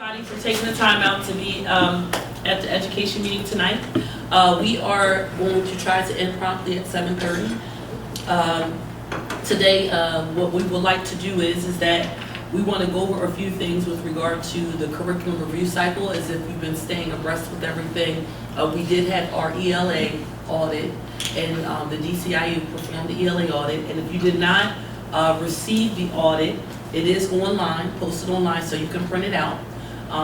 Everybody for taking the time out to be at the education meeting tonight. We are going to try to end promptly at 7:30. Today, what we would like to do is that we want to go over a few things with regard to the curriculum review cycle, as if we've been staying abreast with everything. We did have our ELA audit, and the DCIU performed the ELA audit, and if you did not receive the audit, it is online, posted online, so you can print it out.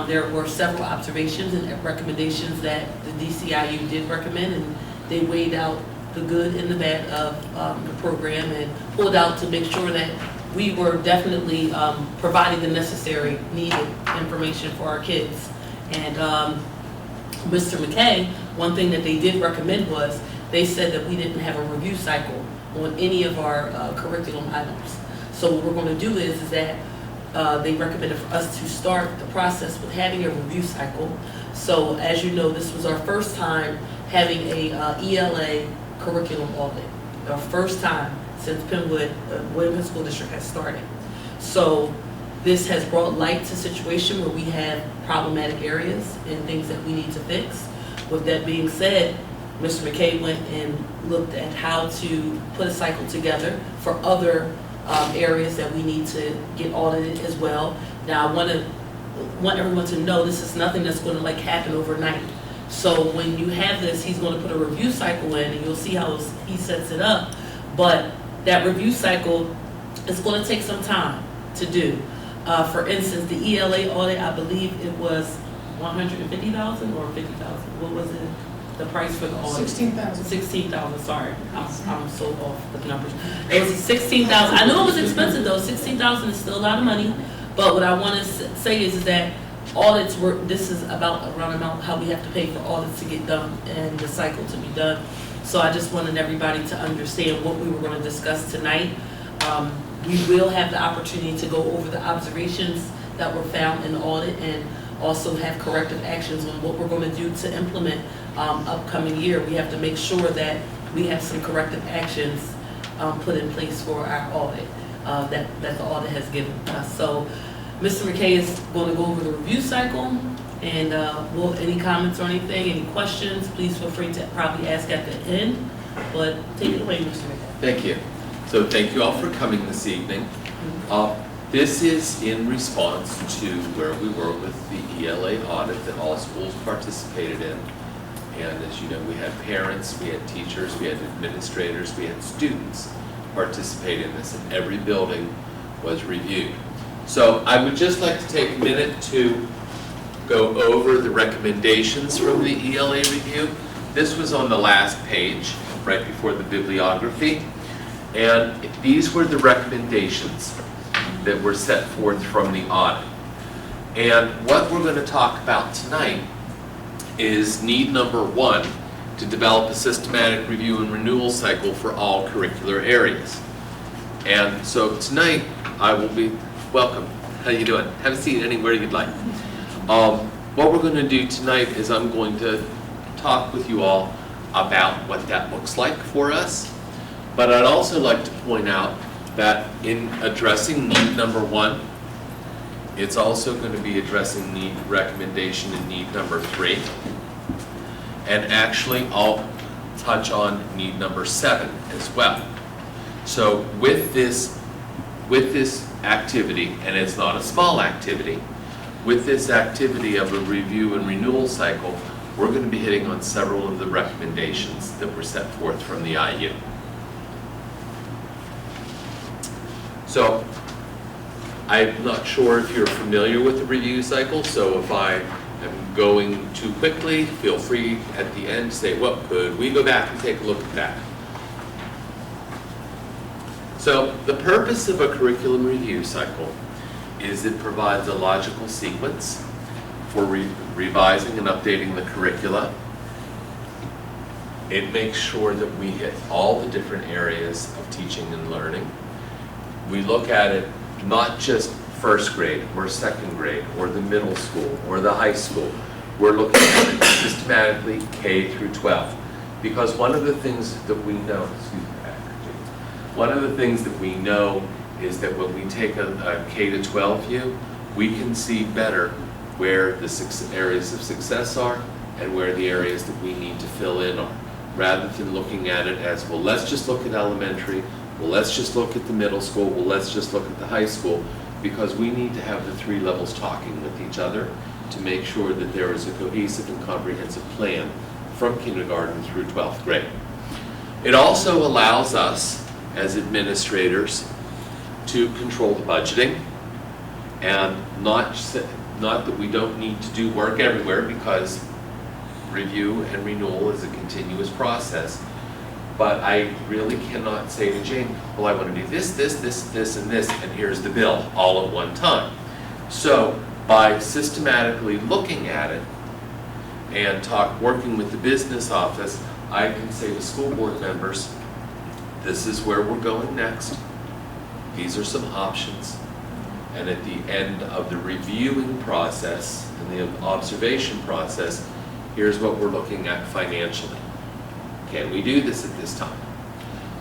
There were several observations and recommendations that the DCIU did recommend, and they weighed out the good and the bad of the program and pulled out to make sure that we were definitely providing the necessary needed information for our kids. And Mr. McKay, one thing that they did recommend was, they said that we didn't have a review cycle on any of our curriculum items. So what we're going to do is that they recommended for us to start the process with having a review cycle. So as you know, this was our first time having a ELA curriculum audit. Our first time since Williamson School District has started. So this has brought light to a situation where we have problematic areas and things that we need to fix. With that being said, Mr. McKay went and looked at how to put a cycle together for other areas that we need to get audited as well. Now I want everyone to know this is nothing that's going to happen overnight. So when you have this, he's going to put a review cycle in, and you'll see how he sets it up. But that review cycle is going to take some time to do. For instance, the ELA audit, I believe it was $150,000 or $50,000. What was it? The price for the audit? $16,000. $16,000. Sorry, I'm so off with the numbers. It was $16,000. I know it was expensive though. $16,000 is still a lot of money. But what I want to say is that audits were. This is about around amount how we have to pay for audits to get done and the cycle to be done. So I just wanted everybody to understand what we were going to discuss tonight. We will have the opportunity to go over the observations that were found in the audit and also have corrective actions on what we're going to do to implement upcoming year. We have to make sure that we have some corrective actions put in place for our audit that the audit has given us. So Mr. McKay is going to go over the review cycle, and any comments or anything, any questions, please feel free to probably ask at the end, but take it away, Mr. McKay. Thank you. So thank you all for coming this evening. This is in response to where we were with the ELA audit that all schools participated in. And as you know, we had parents, we had teachers, we had administrators, we had students participate in this, and every building was reviewed. So I would just like to take a minute to go over the recommendations from the ELA review. This was on the last page, right before the bibliography. And these were the recommendations that were set forth from the audit. And what we're going to talk about tonight is need number 1, to develop a systematic review and renewal cycle for all curricular areas. And so tonight I will be, welcome, how you doing? Have a seat anywhere you'd like. What we're going to do tonight is I'm going to talk with you all about what that looks like for us. But I'd also like to point out that in addressing need number 1, it's also going to be addressing need recommendation in need number 3. And actually I'll touch on need number 7 as well. So with this activity, and it's not a small activity, with this activity of a review and renewal cycle, we're going to be hitting on several of the recommendations that were set forth from the IU. So I'm not sure if you're familiar with the review cycle, so if I am going too quickly, feel free at the end to say, well, could we go back and take a look at that? So the purpose of a curriculum review cycle is it provides a logical sequence for revising and updating the curricula. It makes sure that we hit all the different areas of teaching and learning. We look at it not just first grade or second grade or the middle school or the high school. We're looking at it systematically K through 12. Because one of the things that we know, one of the things that we know is that when we take a K to 12 view, we can see better where the areas of success are and where the areas that we need to fill in are, rather than looking at it as, well, let's just look at elementary, well, let's just look at the middle school, well, let's just look at the high school, because we need to have the three levels talking with each other to make sure that there is a cohesive and comprehensive plan from kindergarten through 12th grade. It also allows us, as administrators, to control the budgeting, and not that we don't need to do work everywhere, because review and renewal is a continuous process. But I really cannot say to Jane, well, I want to do this, this, this, this, and this, and here's the bill all at one time. So by systematically looking at it and working with the business office, I can say to school board members, this is where we're going next. These are some options. And at the end of the reviewing process and the observation process, here's what we're looking at financially. Can we do this at this time?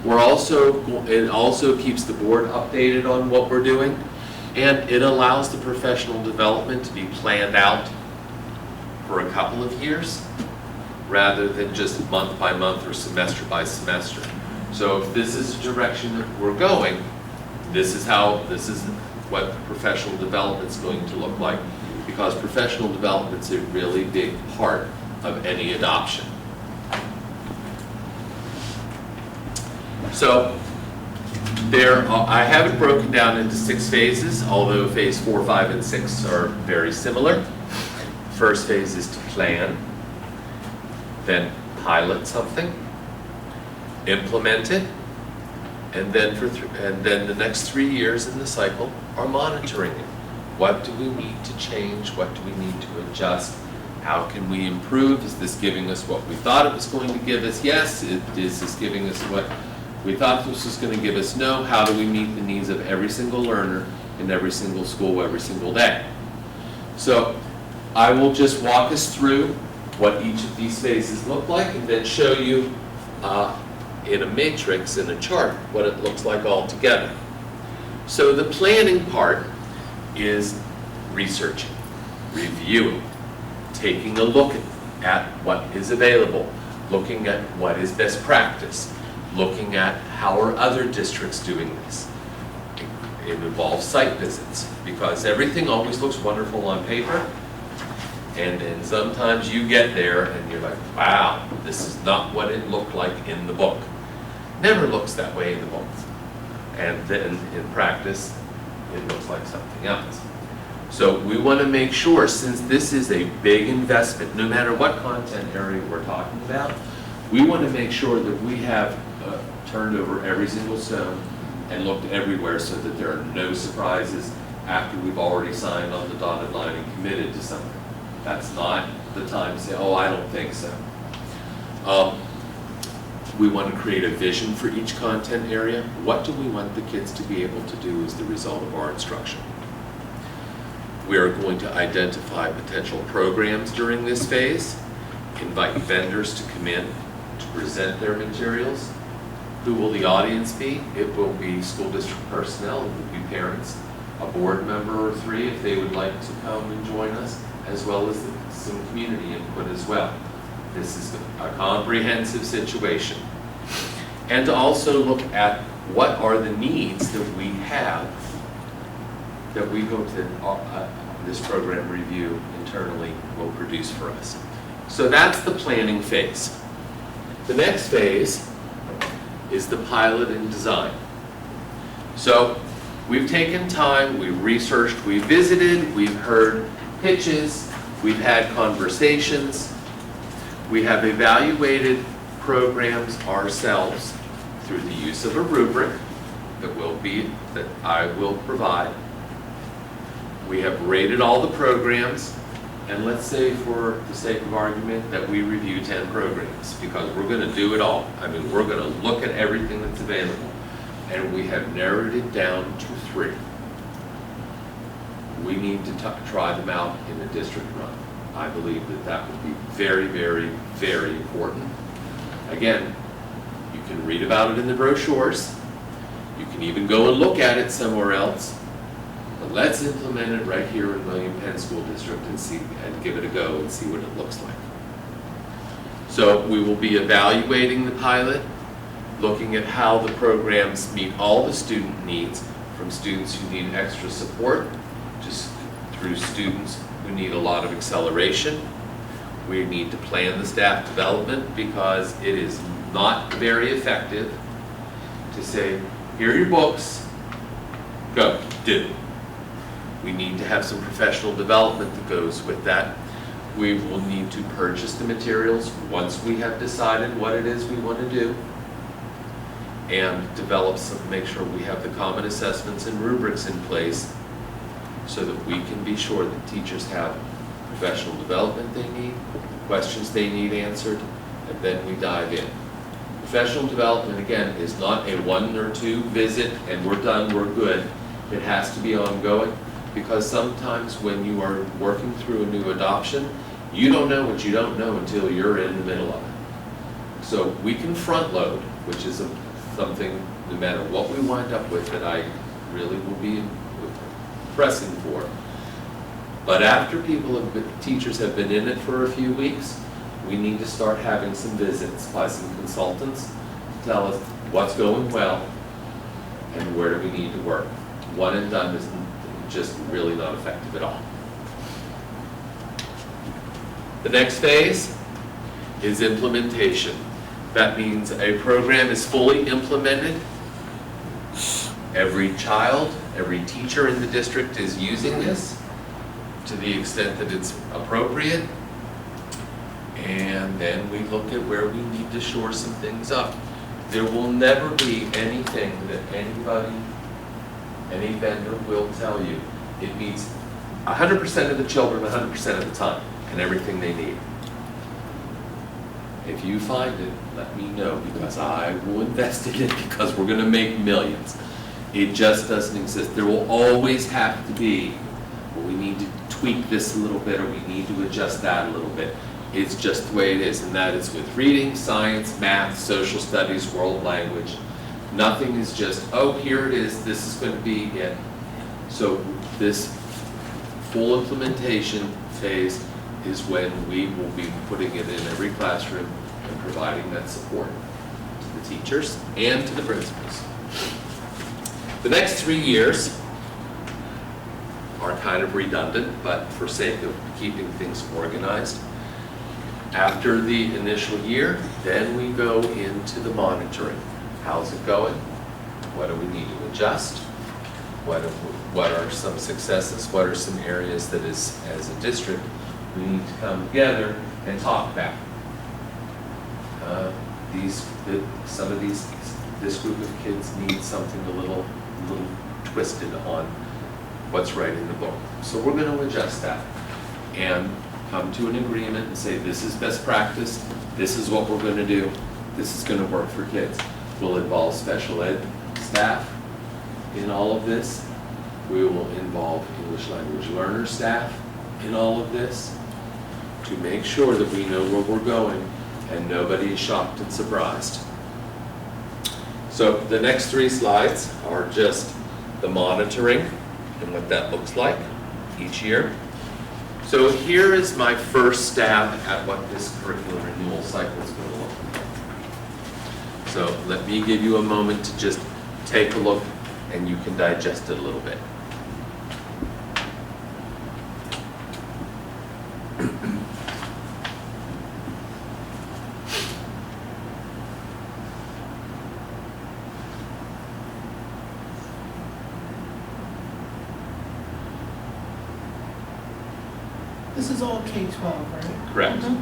It also keeps the board updated on what we're doing, and it allows the professional development to be planned out for a couple of years rather than just month by month or semester by semester. So if this is the direction that we're going, this is what professional development is going to look like, because professional development is a really big part of any adoption. So I have it broken down into 6 phases, although phase 4, 5, and 6 are very similar. First phase is to plan, then pilot something, implement it, and then the next 3 years in the cycle are monitoring it. What do we need to change? What do we need to adjust? How can we improve? Is this giving us what we thought it was going to give us? Yes. Is this giving us what we thought this was going to give us? No. How do we meet the needs of every single learner in every single school every single day? So I will just walk us through what each of these phases look like, and then show you in a matrix, in a chart, what it looks like all together. So the planning part is researching, reviewing, taking a look at what is available, looking at what is best practice, looking at how are other districts doing this. It involves site visits, because everything always looks wonderful on paper, and then sometimes you get there and you're like, wow, this is not what it looked like in the book. Never looks that way in the book. And then in practice, it looks like something else. So we want to make sure, since this is a big investment, no matter what content area we're talking about, we want to make sure that we have turned over every single stone and looked everywhere, so that there are no surprises after we've already signed on the dotted line and committed to something. That's not the time to say, oh, I don't think so. We want to create a vision for each content area. What do we want the kids to be able to do as the result of our instruction? We are going to identify potential programs during this phase, invite vendors to come in to present their materials. Who will the audience be? It will be school district personnel, it will be parents, a board member or 3 if they would like to come and join us, as well as some community input as well. This is a comprehensive situation. And to also look at what are the needs that we have that we go to this program review internally will produce for us. So that's the planning phase. The next phase is the pilot and design. So we've taken time, we've researched, we've visited, we've heard pitches, we've had conversations, we have evaluated programs ourselves through the use of a rubric that I will provide. We have rated all the programs, and let's say for the sake of argument that we review 10 programs, because we're going to do it all. I mean, we're going to look at everything that's available, and we have narrowed it down to 3. We need to try them out in a district run. I believe that that would be very, very, very important. Again, you can read about it in the brochures. You can even go and look at it somewhere else. but let's implement it right here in William Penn School District and see, and give it a go and see what it looks like. So we will be evaluating the pilot, looking at how the programs meet all the student needs, from students who need extra support just through students who need a lot of acceleration. We need to plan the staff development because it is not very effective to say, here are your books, go, do. We need to have some professional development that goes with that. We will need to purchase the materials once we have decided what it is we want to do, and develop some, make sure we have the common assessments and rubrics in place so that we can be sure that teachers have professional development they need, questions they need answered, and then we dive in. Professional development, again, is not a 1 or 2 visit and we're done, we're good. It has to be ongoing, because sometimes when you are working through a new adoption, you don't know what you don't know until you're in the middle of it. So we can front load, which is something, no matter what we wind up with, that I really will be pressing for. But after teachers have been in it for a few weeks, we need to start having some visits by some consultants to tell us what's going well and where do we need to work. One and done is just really not effective at all. The next phase is implementation. That means a program is fully implemented. Every child, every teacher in the district is using this to the extent that it's appropriate. And then we look at where we need to shore some things up. There will never be anything that anybody, any vendor will tell you it meets 100% of the children 100% of the time and everything they need. If you find it, let me know, because I will invest in it, because we're going to make millions. It just doesn't exist. There will always have to be, well, we need to tweak this a little bit, or we need to adjust that a little bit. It's just the way it is, and that is with reading, science, math, social studies, world language. Nothing is just, oh, here it is, this is going to be it. So this full implementation phase is when we will be putting it in every classroom and providing that support to the teachers and to the principals. The next 3 years are kind of redundant, but for sake of keeping things organized. After the initial year, then we go into the monitoring. How's it going? What do we need to adjust? What are some successes? What are some areas that as a district we need to come together and talk about? This group of kids need something a little twisted on what's right in the book. So we're going to adjust that and come to an agreement and say, this is best practice, this is what we're going to do, this is going to work for kids. We'll involve special ed staff in all of this. We will involve English language learner staff in all of this to make sure that we know where we're going and nobody is shocked and surprised. So the next 3 slides are just the monitoring and what that looks like each year. So here is my first stab at what this curriculum renewal cycle is going to look like. So let me give you a moment to just take a look and you can digest it a little bit. This is all K-12, right? Correct. Mhm.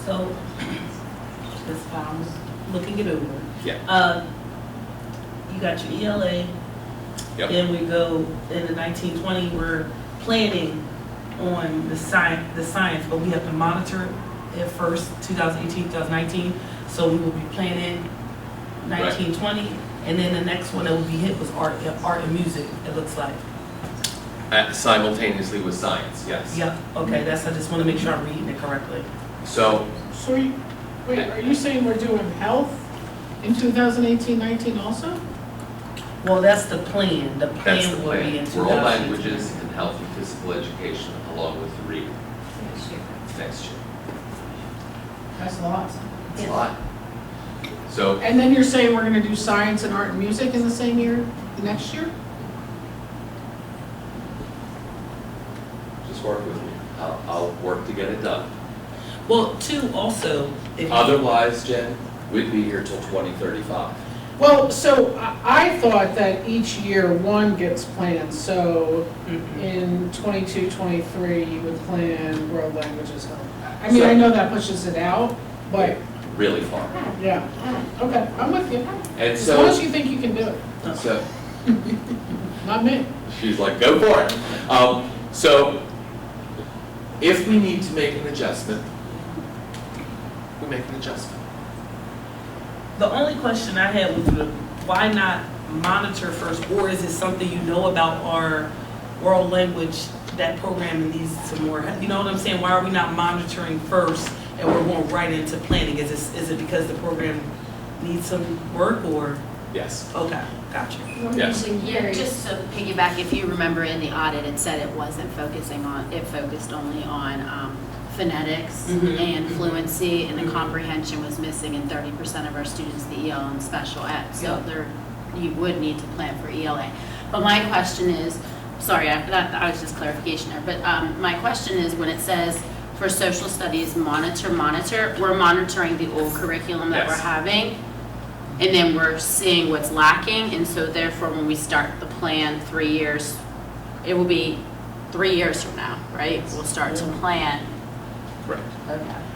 So, this I'm looking it over. Yeah. You got your ELA. Yep. Then we go in the 1920. We're planning on the science, but we have to monitor it first, 2018, 2019. So we will be planning 1920, and then the next one that will be hit was art and music. It looks like. Simultaneously with science, yes. Yep. Okay. I just want to make sure I'm reading it correctly. So So, wait, are you saying we're doing health In 2018-19 also? Well, that's the plan. The That's plan the will be in plan. 2018. World languages and health and physical education along with the reading next year. That's a lot. It's a lot. So, And then you're saying we're gonna do science and art and music in the same year, the next year? just work with me. I'll work to get it done. Well, two, also, if Otherwise, Jen, we'd be here till 2035. Well, so I thought that each year one gets planned, so Mhm. in 22-23 you would plan world languages. I mean, I know that pushes it out, but, Really far. yeah, okay, I'm with you. And As long as so, you think you can do it, so not me. she's like, go for it. So, if we need to make an adjustment, we make an adjustment. The only question I had was, why not monitor first, or is it something you know about our world language, that program needs some more, you know what I'm saying? Why are we not monitoring first and we're going right into planning? Is it because the program needs some work, or? Yes. Okay, gotcha. Yes. Yeah, just to piggyback, if you remember in the audit, it said it wasn't focusing on, it focused only on phonetics Mhm. and fluency, and the comprehension was missing in 30% of our students, the EL and special ed. So there, you would need to plan for ELA. But my question is, sorry, that was just clarification there, but my question is, when it says for social studies, monitor, we're monitoring the old curriculum that we're Yes. having, and then we're seeing what's lacking, and so therefore, when we start the plan 3 years, it will be 3 years from now, right? We'll start to plan. Correct.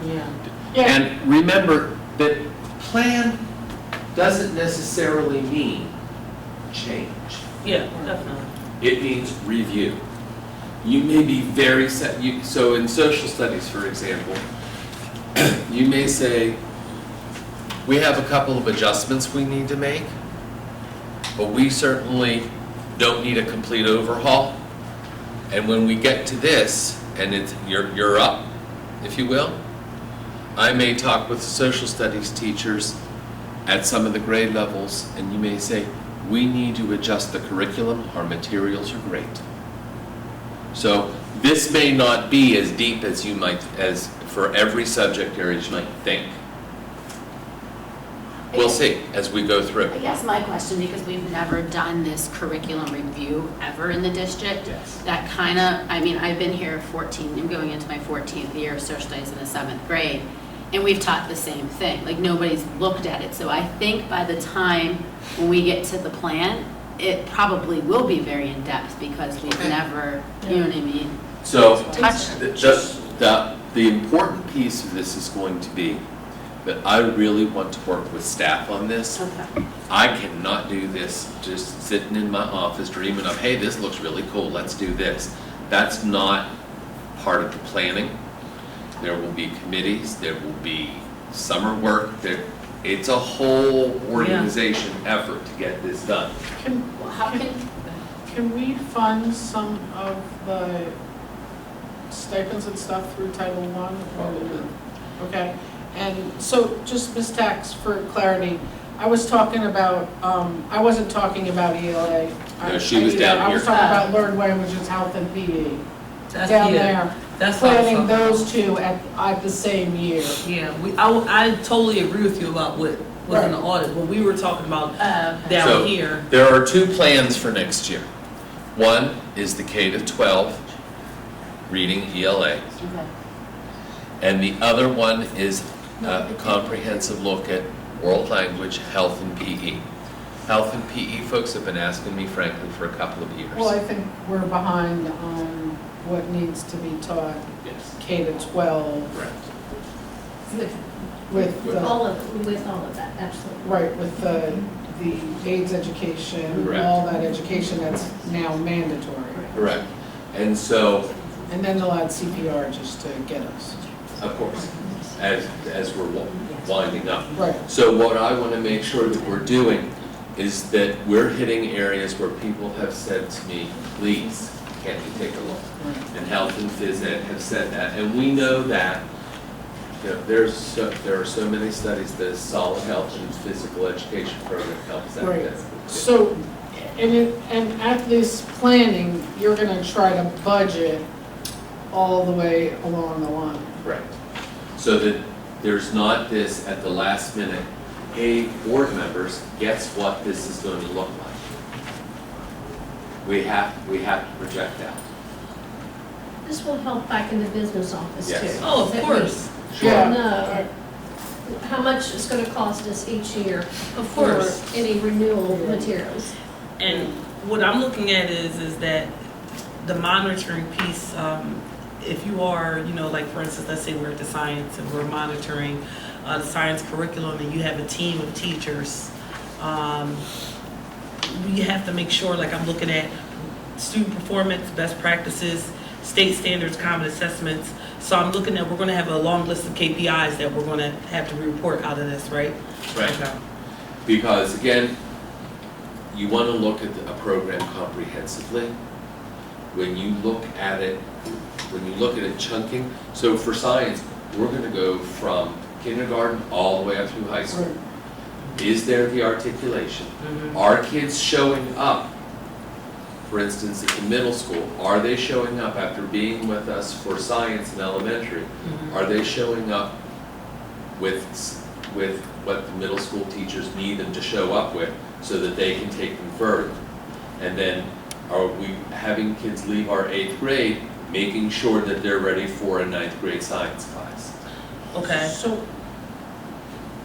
Yeah. Yeah, And remember that plan doesn't necessarily mean change. Yeah, definitely. It means review. You may be very set, so in social studies, for example, you may say, we have a couple of adjustments we need to make, but we certainly don't need a complete overhaul. And when we get to this, and you're up, if you will, I may talk with the social studies teachers at some of the grade levels, and you may say, we need to adjust the curriculum, our materials are great. So this may not be as deep as you might, as for every subject area as you might think. We'll see as we go through. I guess my question, because we've never done this curriculum review ever in the district, Yes. that kind of, I mean, I've been here 14, I'm going into my 14th year of social studies in the 7th grade, and we've taught the same thing, like nobody's looked at it. So I think by the time when we get to the plan, it probably will be very in-depth, because we've never, you know what I mean? So Touched. the important piece of this is going to be that I really want to work with staff on this. Okay. I cannot do this just sitting in my office dreaming of, hey, this looks really cool, let's do this. That's not part of the planning. There will be committees, there will be summer work, it's a whole organization effort to get this done. How can, can we fund some of the stipends and stuff through Title I? Probably. Okay, and so just Ms. Tax, for clarity, I was talking about, I wasn't talking about ELA. No, she was down I was here. talking about learned languages, health and PE, That's, down yeah, there. that's what I was Planning talking about. those two at the same year. Yeah, I totally agree with you about what was in the audit, but we were talking about okay. down So, here. there are two plans for next year. One is the K-12 reading ELA, Okay. and the other one is a comprehensive look at world language, health, and PE. Health and PE folks have been asking me frankly for a couple of years. Well, I think we're behind on what needs to be taught Yes, K-12 correct. with With the, All of that, absolutely. right, with the AIDS education, Correct. all that education that's now mandatory. Correct. And so, And then they'll add CPR just to get us. of course, as we're winding up. Right. So what I want to make sure that we're doing is that we're hitting areas where people have said to me, please, can't you take a look? And health and phys ed have said that, and we know that You know, there are so many studies that a solid health and physical education program helps Right. academics. So, and at this planning, you're gonna try to budget all the way along the line. Right. So that there's not this at the last minute, hey, board members, guess what this is going to look like? We have to project out. This will help back in the business office too. Yes. Oh, of That we course, Yeah. know how much it's gonna cost us each year of for course. any renewal materials. And what I'm looking at is that the monitoring piece, if you are, you know, like for instance, let's say we're at the science and we're monitoring the science curriculum and you have a team of teachers, we have to make sure, like I'm looking at student performance, best practices, state standards, common assessments. So I'm looking at, we're gonna have a long list of KPIs that we're gonna have to report out of this, right? Right. Okay. Because again, you want to look at a program comprehensively. When you look at it chunking, so for science, we're going to go from kindergarten all the way up through high school. Is there the articulation? Mhm. Are kids showing up? For instance, at the middle school, are they showing up after being with us for science in elementary? Mhm. Are they showing up with what the middle school teachers need them to show up with so that they can take them further? And then are we having kids leave our 8th grade, making sure that they're ready for a 9th grade science class? Okay. So,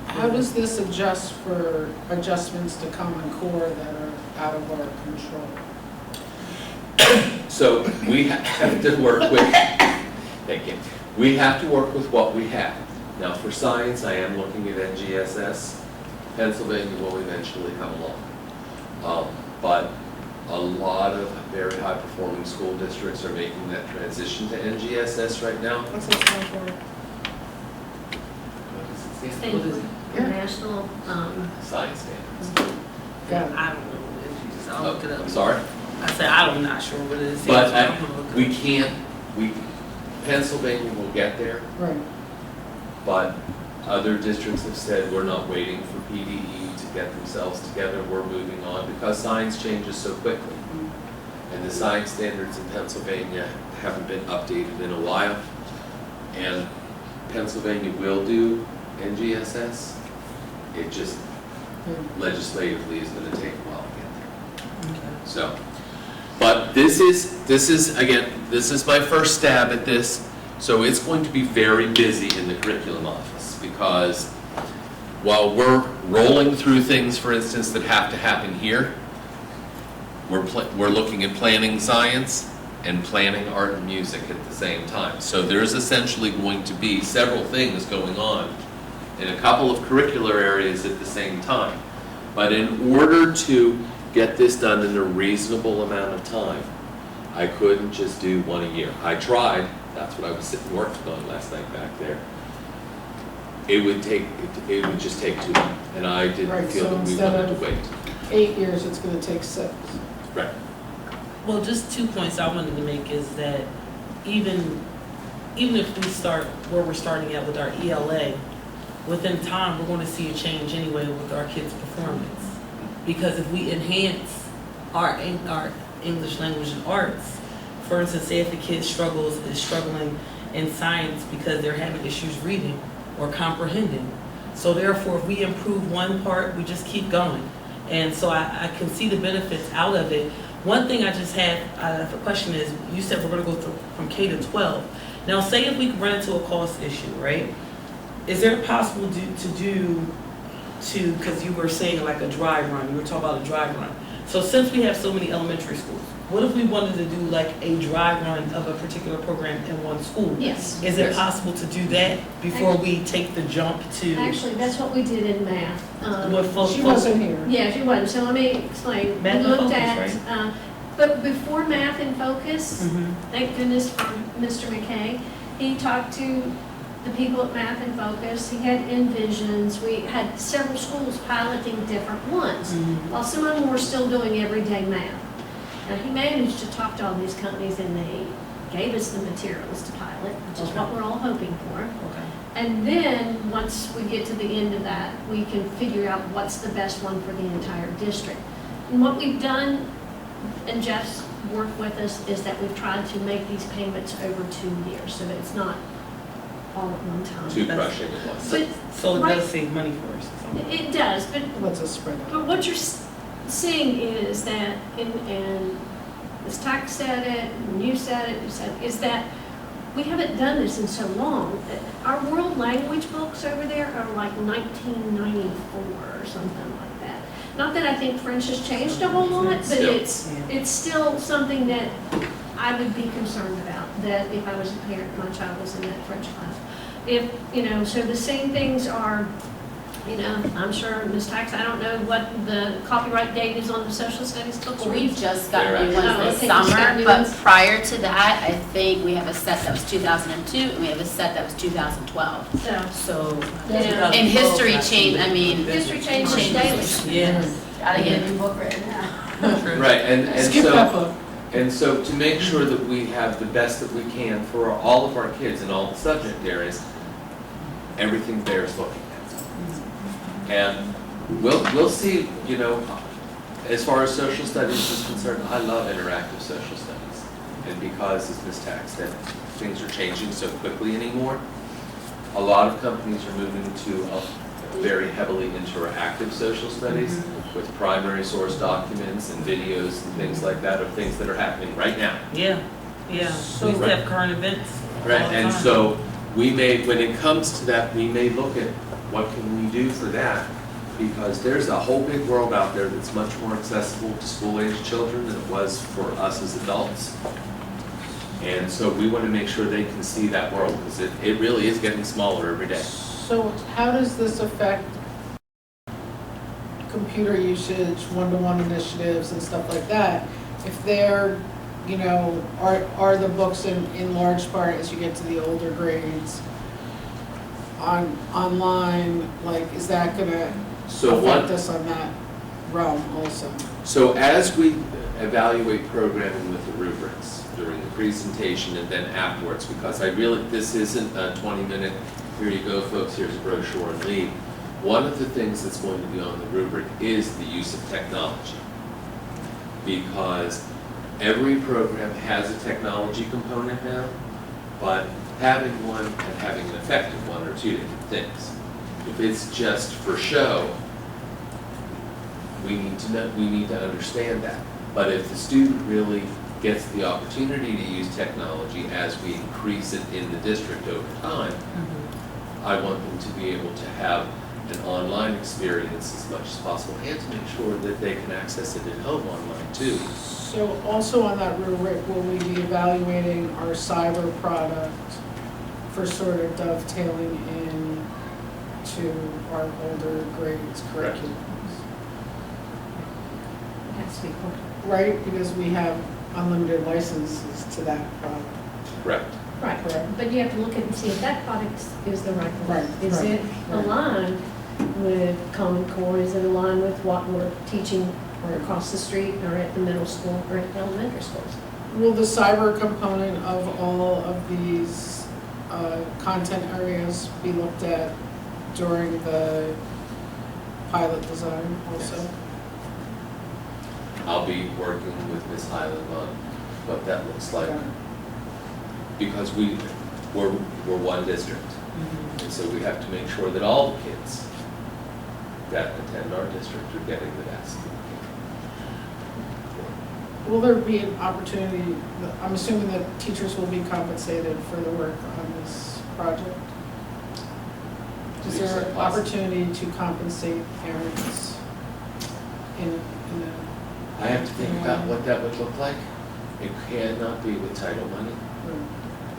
how does this adjust for adjustments to Common Core that are out of our control? So we have to work with, thank you, we have to work with what we have. Now for science, I am looking at NGSS. Pennsylvania will eventually come along. But a lot of very high performing school districts are making that transition to NGSS right now. What's this one for? What does it stand Thank for? you. Yeah. National, Science standards. Got it. I don't know what it is, I'll look it up. I'm sorry? I said, I'm not sure what it is. But So I'm gonna look it we up. can't, Pennsylvania will get there. Right. But other districts have said, we're not waiting for PDE to get themselves together, we're moving on, because science changes so quickly. And the science standards in Pennsylvania haven't been updated in a while. And Pennsylvania will do NGSS. It just legislatively is gonna take a while to get there. Okay. So, but this is, again, this is my first stab at this. So it's going to be very busy in the curriculum office because while we're rolling through things, for instance, that have to happen here, we're looking at planning science and planning art and music at the same time. So there's essentially going to be several things going on in a couple of curricular areas at the same time. But in order to get this done in a reasonable amount of time, I couldn't just do one a year. I tried. That's what I was sitting working on last night back there. It would just take too long, and I didn't Right, feel so that we instead wanted of- to wait. 8 years, it's gonna take 6. Right. Well, just 2 points I wanted to make is that even if we start where we're starting at with our ELA, within time, we're going to see a change anyway with our kids' performance. Because if we enhance our English language and arts, for instance, say if a kid is struggling in science because they're having issues reading or comprehending. So therefore, if we improve one part, we just keep going. And so I can see the benefits out of it. One thing I just had a question is, you said we're going to go from K to 12. Now, say if we run into a cost issue, right? Is there possible because you were saying like a dry run, you were talking about a dry run. So since we have so many elementary schools, what if we wanted to do like a dry run of a particular program in one school? yes. Is it Yes. possible to do that before we take the jump to? Actually, that's what we did in math. What She wasn't here. Yeah, she wasn't, so let me explain. Math We and looked Focus, at, but before Math and Focus, Mhm. thank goodness for Mr. McKay, he talked to the people at Math and Focus, he had envisions, we had several schools piloting different ones, Mhm. while some of them were still doing everyday math. Now, he managed to talk to all these companies and they gave us the materials to pilot, which is what we're all hoping for. Okay. And then, once we get to the end of that, we can figure out what's the best one for the entire district. And what we've done, and Jeff's worked with us, is that we've tried to make these payments over 2 years, so that it's not all at one time. Too crushing at once. But So it right- does save money for us. It does, but Let's just spread out. But what you're seeing is that, and Ms. Tax said it, and you said it, is that we haven't done this in so long. Our world language books over there are like 1994 or something like that. Not that I think French has changed a whole lot, but Still. it's still something that I would be concerned about, that if I was a parent, my child was in that French class. If, so the same things are, I'm sure, Ms. Tax, I don't know what the copyright date is on the social studies books. Well, we've just got They're new actually- ones Oh, this okay, just got summer, new but ones. prior to that, I think we have a set that was 2002, and we have a set that was 2012. So, So. Yeah. And history change, I mean, history changes daily. Yeah. gotta get a new book written now. Right, and Skip that so, book. and so to make sure that we have the best that we can for all of our kids in all the subject areas, everything there is looking at. And we'll see, as far as social studies is concerned, I love interactive social studies. And because, as Ms. Tax said, things are changing so quickly anymore, a lot of companies are moving to a very heavily interactive social studies with primary source documents and videos and things like that of things that are happening right now. Yeah, yeah. So- We used to have current events all the Right, and time. so when it comes to that, we may look at what can we do for that, because there's a whole big world out there that's much more accessible to school-age children than it was for us as adults. And so we want to make sure they can see that world, because it really is getting smaller every day. So how does this affect computer usage, one-to-one initiatives and stuff like that? If they're, are the books in large part, as you get to the older grades, online, like, is that gonna So affect what, us on that realm also? so as we evaluate programming with the rubrics during the presentation and then afterwards, because this isn't a 20-minute, here you go folks, here's a brochure and leave. One of the things that's going to be on the rubric is the use of technology. Because every program has a technology component now, but having one and having an effective one are two different things. If it's just for show, we need to understand that. But if the student really gets the opportunity to use technology as we increase it in the district over time, I want them to be able to have an online experience as much as possible and to make sure that they can access it at home online too. So also on that rubric, will we be evaluating our cyber product for sort of dovetailing in to our older grades Correct. curriculums? Has to be cool. Right, because we have unlimited licenses to that product. Correct. Right, Correct. but you have to look at and see if that product is the right one. Right, Is right, it right. aligned with Common Core? Is it aligned with what we're teaching or across the street or at the middle school or at the elementary schools? Will the cyber component of all of these content areas be looked at during the pilot design also? Yes. I'll be working with Ms. Highland on what that looks like, Okay. because we're one district. And so we have to make sure that all the kids that attend our district are getting the best. Will there be an opportunity, I'm assuming that teachers will be compensated for the work on this project? Is there an opportunity to compensate parents in I have to think about what that would look like. It cannot be with title money,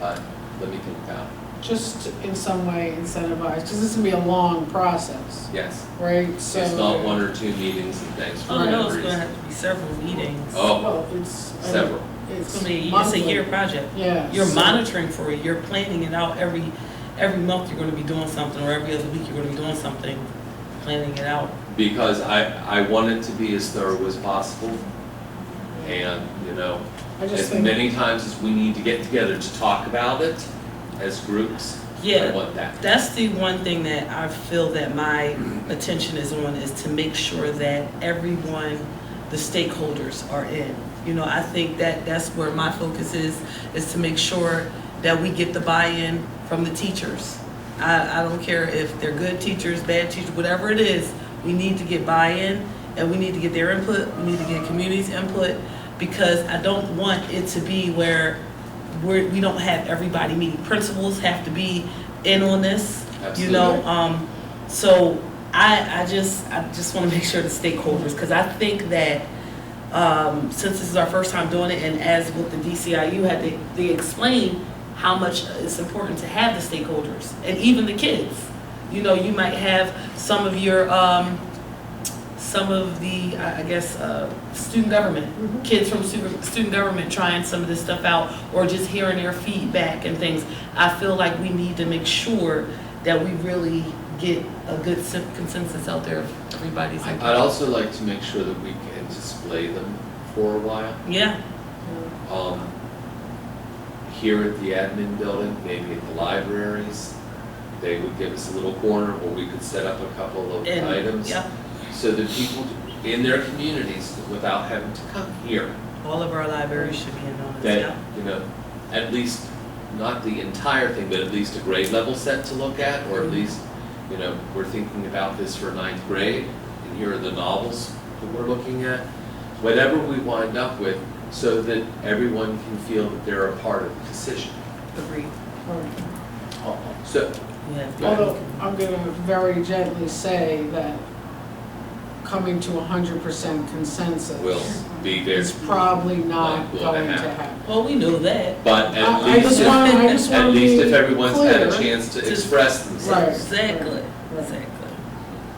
but let me think about it. just in some way incentivized, because this is gonna be a long process, Yes, right? So it's not one or two meetings and thanks for Oh, no, it's memories. gonna have to be several meetings. Oh, Well, it's. several. It's gonna be, it's a monthly. year project. Yeah. You're so- monitoring for it, you're planning it out every month you're gonna be doing something, or every other week you're gonna be doing something, planning it out. Because I want it to be as thorough as possible. And, I just as think, many times as we need to get together to talk about it as groups, Yeah. want that. That's the one thing that I feel that my attention is on, is to make sure that everyone, the stakeholders are in. You know, I think that that's where my focus is to make sure that we get the buy-in from the teachers. I don't care if they're good teachers, bad teachers, whatever it is, we need to get buy-in and we need to get their input, we need to get community's input, because I don't want it to be where we don't have everybody meeting. Principals have to be in on this, you know. So I just want to make sure the stakeholders, because I think that since this is our first time doing it, and as with the DCIU they explain how much it's important to have the stakeholders and even the kids. You know, you might have some of your student government, kids from student government trying some of this stuff out, or just hearing their feedback and things. I feel like we need to make sure that we really get a good consensus out there of everybody's input. I'd also like to make sure that we can display them for a while. Yeah. Here at the admin building, maybe at the libraries, they would give us a little corner where we could set up a couple of items. Yeah. So that people in their communities, without having to come here, All of our libraries should be in on this, that, yeah. you know, at least, not the entire thing, but at least a grade level set to look at, or at least, you know, we're thinking about this for 9th grade, and here are the novels that we're looking at. Whatever we wind up with, so that everyone can feel that they're a part of the decision. Agreed. So, Yeah. Although I'm going to very gently say that coming to 100% consensus we'll be there. is probably not Not going gonna to happen. happen. Well, we know that. But at I least, just if, want at to least be if everyone's had a clear. chance to express themselves. Right. Exactly, Right. exactly.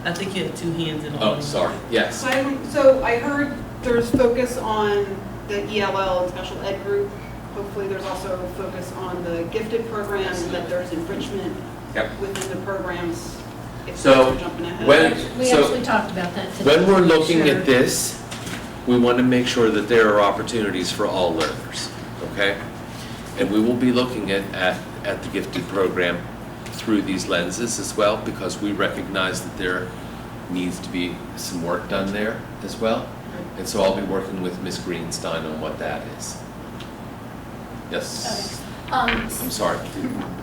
I think you have two hands in all. Oh, sorry, yes. So I heard there's focus on the ELL and special ed group. Hopefully there's also a focus on the gifted programs, and that there's enrichment Yep. within the programs. If So, they're jumping ahead. We So- actually talked about that today. When we're looking Sure. at this, we want to make sure that there are opportunities for all learners, okay? And we will be looking at the gifted program through these lenses as well, because we recognize that there needs to be some work done there as well. And so I'll be working with Ms. Greenstein on what that is. Yes, I'm sorry.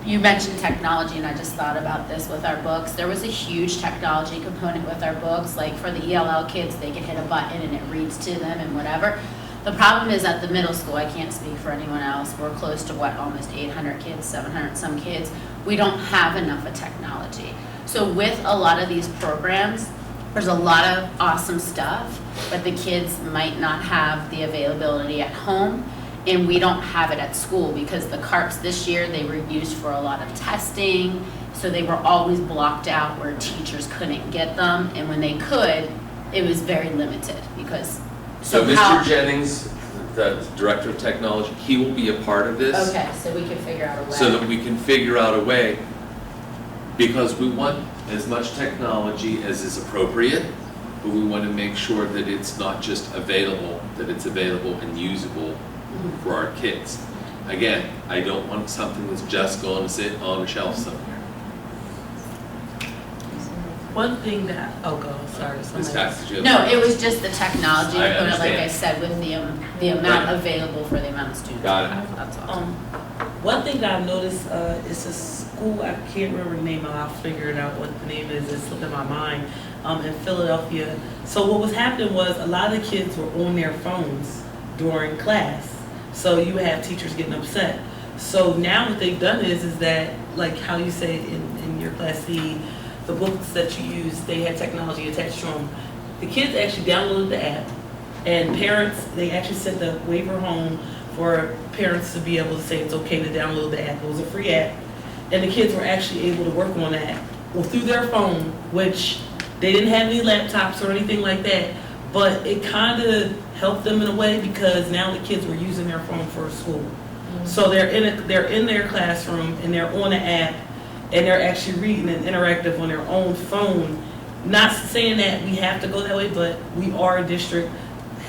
You mentioned technology, and I just thought about this with our books. There was a huge technology component with our books, like for the ELL kids, they can hit a button and it reads to them and whatever. The problem is at the middle school, I can't speak for anyone else, we're close to almost 800 kids, 700 some kids. We don't have enough of technology. So with a lot of these programs, there's a lot of awesome stuff, but the kids might not have the availability at home, and we don't have it at school, because the CARPs this year, they were used for a lot of testing, so they were always blocked out where teachers couldn't get them, and when they could, it was very limited, because So how- Mr. Jennings, the Director of Technology, he will be a part of this. Okay, so we can figure out a way. So that we can figure out a way, because we want as much technology as is appropriate, but we want to make sure that it's not just available, that it's available and usable for our kids. Again, I don't want something that's just going to sit on a shelf somewhere. One thing that, sorry. Ms. somebody- Cox, did you have No, something? it was just the technology, I but like I understand. said, with the amount available for the amount of students. Got it. That's all. One thing that I've noticed, is a school, I can't remember the name, I'll figure it out what the name is, it's slipping my mind, in Philadelphia. So what was happening was, a lot of the kids were on their phones during class, so you have teachers getting upset. So now what they've done is that, like how you say in your class, the books that you use, they had technology attached to them. The kids actually downloaded the app, and parents, they actually sent the waiver home for parents to be able to say it's okay to download the app. It was a free app, and the kids were actually able to work on that through their phone, which they didn't have any laptops or anything like that, but it kind of helped them in a way, because now the kids were using their phone for school. So they're in their classroom, and they're on the app, and they're actually reading and interactive on their own phone. Not saying that we have to go that way, but we are a district,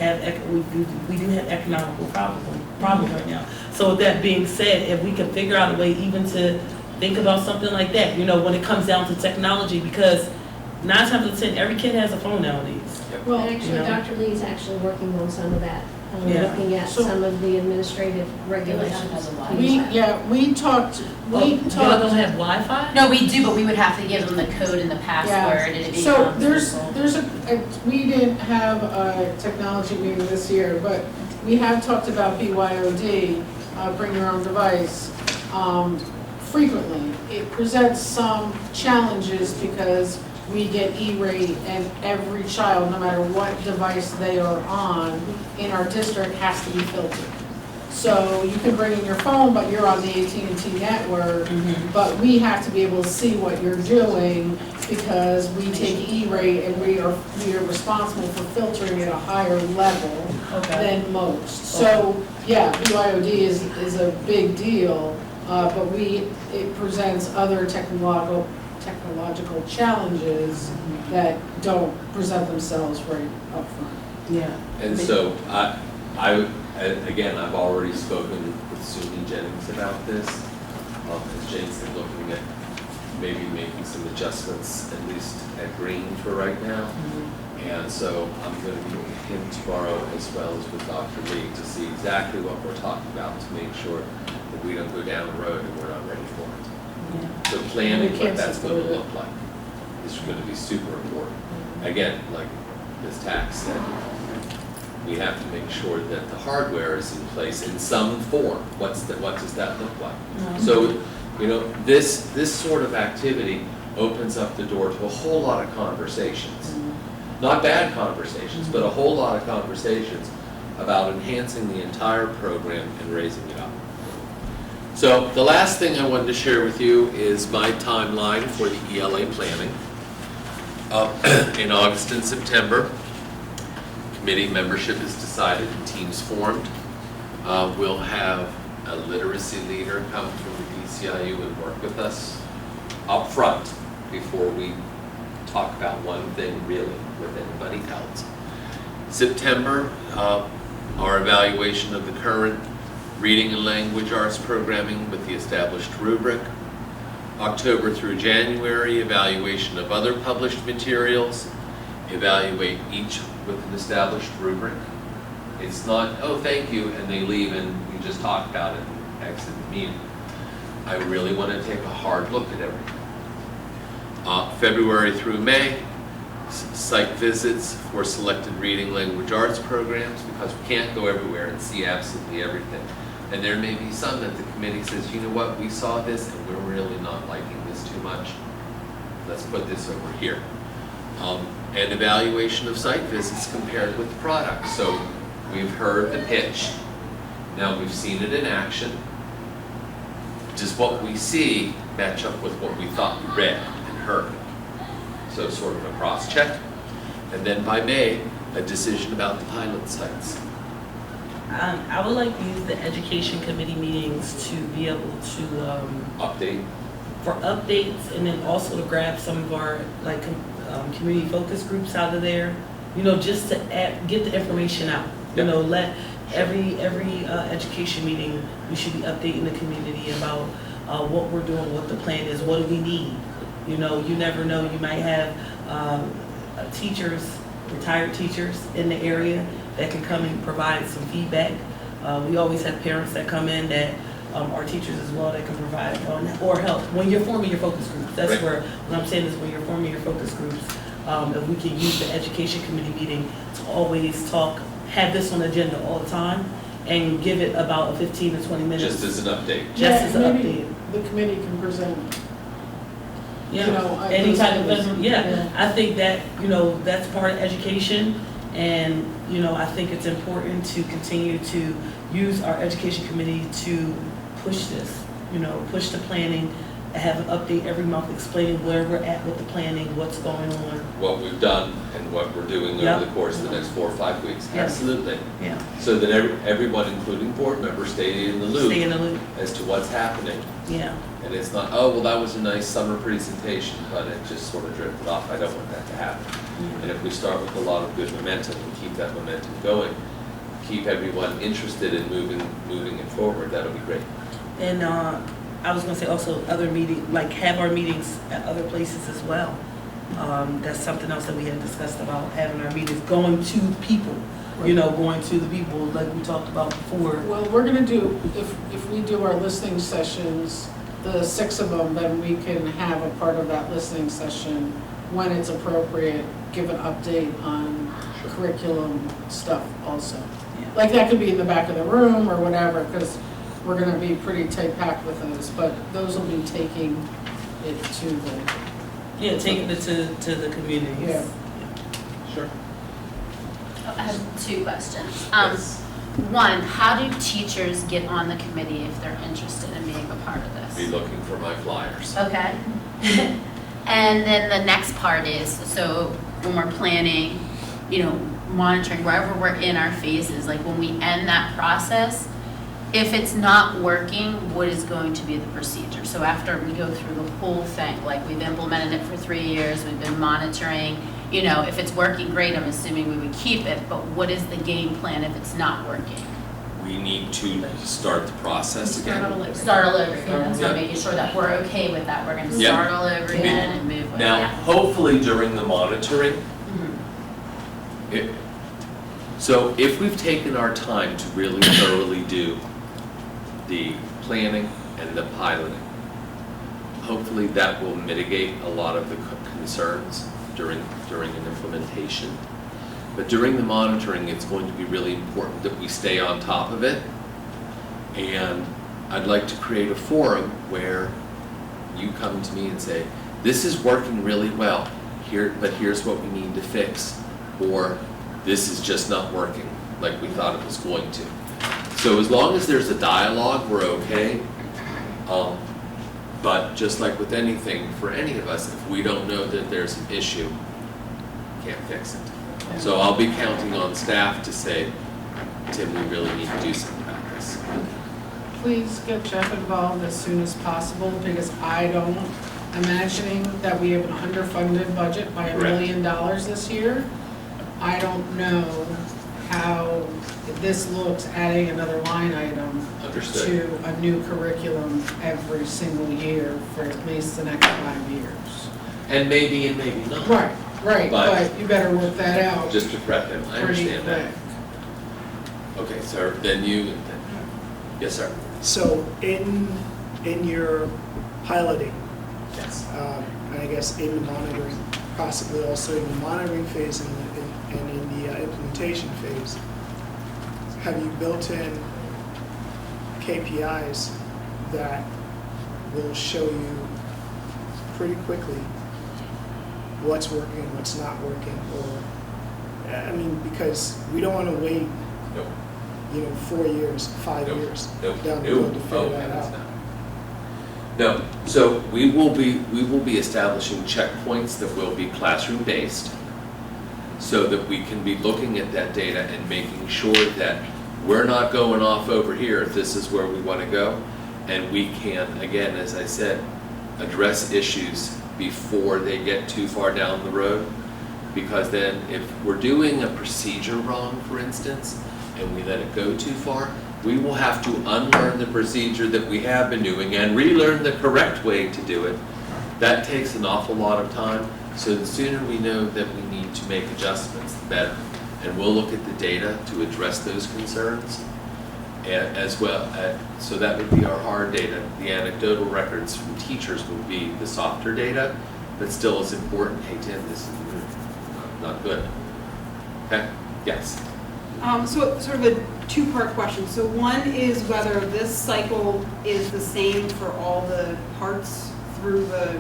we do have economical problems right now. So with that being said, if we can figure out a way even to think about something like that, you know, when it comes down to technology, because 9 times out of 10, every kid has a phone nowadays. Well, Actually, you know. Dr. Lee's actually working on some of that, Yeah. looking at So- some of the administrative regulations. we talked, Y'all don't have Wi-Fi? No, we do, but we would have to give them the code and the password, and it So becomes. there's we didn't have a technology meeting this year, but we have talked about BYOD, bring your own device, frequently. It presents some challenges because we get E-rate and every child, no matter what device they are on, in our district has to be filtered. So you can bring in your phone, but you're on the AT&T network, but we have to be able to see what you're doing because we take E-rate and we are responsible for filtering at a higher level Okay. than most. So, yeah, BYOD is a big deal, but it presents other technological challenges that don't present themselves right up front. Yeah. And so again, I've already spoken with SUNY Jennings about this. As Jane said, looking at maybe making some adjustments, at least at Green for right now. And so I'm going to be with him tomorrow as well as with Dr. Lee to see exactly what we're talking about to make sure that we don't go down the road and we're not ready for it. So planning We what can't that's going to support it. look like is going to be super important. Again, like Ms. Tax said, we have to make sure that the hardware is in place in some form. What does that look like? So, you know, this sort of activity opens up the door to a whole lot of conversations. Not bad conversations, but a whole lot of conversations about enhancing the entire program and raising it up. So the last thing I wanted to share with you is my timeline for the ELA planning. In August and September, committee membership is decided and teams formed. We'll have a literacy leader come from the DCIU and work with us up front before we talk about one thing really with anybody else. September, our evaluation of the current reading and language arts programming with the established rubric. October through January, evaluation of other published materials. Evaluate each with an established rubric. It's not, oh, thank you, and they leave and we just talk about it and exit the meeting. I really want to take a hard look at everything. February through May, site visits for selected reading language arts programs because we can't go everywhere and see absolutely everything. And there may be some that the committee says, you know what, we saw this and we're really not liking this too much. Let's put this over here. And evaluation of site visits compared with the product. So we've heard the pitch, now we've seen it in action. Does what we see match up with what we thought we read and heard? So sort of a cross-check. And then by May, a decision about the pilot sites. I would like to use the education committee meetings to be able to, Update. for updates, and then also to grab some of our, like, community focus groups out of there, you know, just to get the information out. You know, let every education meeting, we should be updating the community about what we're doing, what the plan is, what do we need. You know, you never know, you might have teachers, retired teachers in the area that can come and provide some feedback. We always have parents that come in that are teachers as well that can provide or help. When you're forming your focus groups, that's Right. where, what I'm saying is when you're forming your focus groups, if we can use the education committee meeting to always talk, have this on the agenda all the time, and give it about 15 to 20 minutes. Just as an update. Just as an Maybe update. the committee can present, Yeah, you know, any type of, those- yeah, I think that, you know, that's part of education, and, you know, I think it's important to continue to use our education committee to push this, you know, push the planning, have an update every month explaining where we're at with the planning, what's going on. What we've done and what we're doing Yep. over the course of the next 4 or 5 weeks. Yeah. Absolutely. Yeah, So that everyone, including board members, stay in the stay in loop the loop, as to what's happening. yeah. And it's not, oh, well, that was a nice summer presentation, but it just sort of drifted off. I don't want that to happen. And if we start with a lot of good momentum and keep that momentum going, keep everyone interested in moving it forward, that'll be great. And I was gonna say also other meeting, like have our meetings at other places as well. That's something else that we had discussed about, having our meetings, going to people, you know, going to the people like we talked about before. Well, we're gonna do, if we do our listening sessions, the 6 of them, then we can have a part of that listening session when it's appropriate, give an update on curriculum stuff also. Yeah. Like that could be in the back of the room or whatever, because we're gonna be pretty tight packed with those, but those will be taking it to the, Yeah, taking it to the communities. Yeah. Sure. I have 2 questions. Yes. One, how do teachers get on the committee if they're interested in being a part of this? Be looking for my flyers. Okay. And then the next part is, so when we're planning, you know, monitoring, wherever we're in our phases, like when we end that process, if it's not working, what is going to be the procedure? So after we go through the whole thing, like we've implemented it for 3 years, we've been monitoring, you know, if it's working great, I'm assuming we would keep it, but what is the game plan if it's not working? We need to start the process again. Start all over again, so Yeah. making sure that we're okay with that, we're gonna Yeah. start all over again and move with it. Now, hopefully during the monitoring, Mhm. so if we've taken our time to really thoroughly do the planning and the piloting, hopefully that will mitigate a lot of the concerns during an implementation. But during the monitoring, it's going to be really important that we stay on top of it. And I'd like to create a forum where you come to me and say, this is working really well, but here's what we need to fix. Or this is just not working like we thought it was going to. So as long as there's a dialogue, we're okay. But just like with anything, for any of us, if we don't know that there's an issue, can't fix it. So I'll be counting on staff to say, Tim, we really need to do something about this. please get Jeff involved as soon as possible, because I don't, imagining that we have an underfunded budget by $1 Correct. million this year. I don't know how this looks, adding another line item Understood. to a new curriculum every single year for at least the next 5 years. And maybe not. Right, But- but you better work that out Just to prep him, I pretty understand that. quick. Okay, sir, then you, yes, sir. So in your piloting, Yes. and I guess in the monitoring, possibly also in the monitoring phase and in the implementation phase, have you built in KPIs that will show you pretty quickly what's working, what's not working, or, I mean, because we don't want to wait, Nope. 4 years, 5 Nope. years Nope. down the Nope. road to Oh, figure that heavens, out. no. No, so we will be establishing checkpoints that will be classroom based, so that we can be looking at that data and making sure that we're not going off over here if this is where we want to go, and we can, again, as I said, address issues before they get too far down the road. Because then if we're doing a procedure wrong, for instance, and we let it go too far, we will have to unlearn the procedure that we have been doing and relearn the correct way to do it. That takes an awful lot of time, so the sooner we know that we need to make adjustments, the better. And we'll look at the data to address those concerns as well. So that would be our hard data. The anecdotal records from teachers would be the softer data, but still is important. Hey, Tim, this is not good. Okay, yes. So sort of a two-part question. So one is whether this cycle is the same for all the parts through the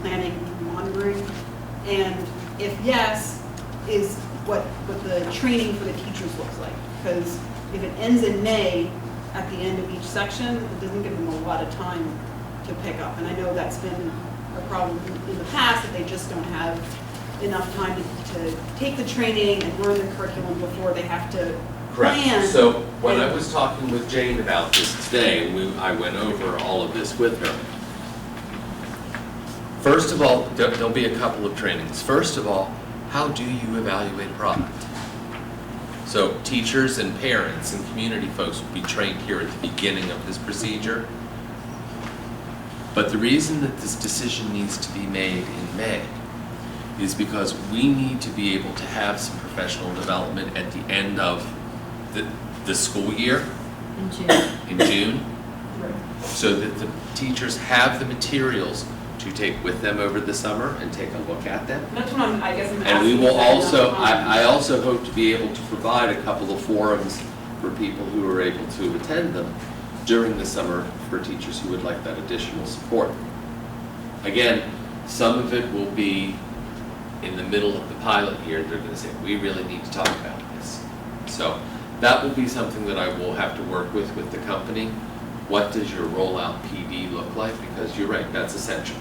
planning and monitoring, and if yes, is what the training for the teachers looks like. Because if it ends in May at the end of each section, it doesn't give them a lot of time to pick up. And I know that's been a problem in the past, that they just don't have enough time to take the training and learn the curriculum before they have to plan. Correct. So when I was talking with Jane about this today, I went over all of this with her. First of all, there'll be a couple of trainings. First of all, how do you evaluate product? So teachers and parents and community folks will be trained here at the beginning of this procedure. But the reason that this decision needs to be made in May is because we need to be able to have some professional development at the end of the school year in June, so that the teachers have the materials to take with them over the summer and take a look at them. That's what I guess I'm asking. And we will is that also, enough I time? also hope to be able to provide a couple of forums for people who are able to attend them during the summer for teachers who would like that additional support. Again, some of it will be in the middle of the pilot year. They're going to say, we really need to talk about this. So that will be something that I will have to work with the company. What does your rollout PD look like? Because you're right, that's essential.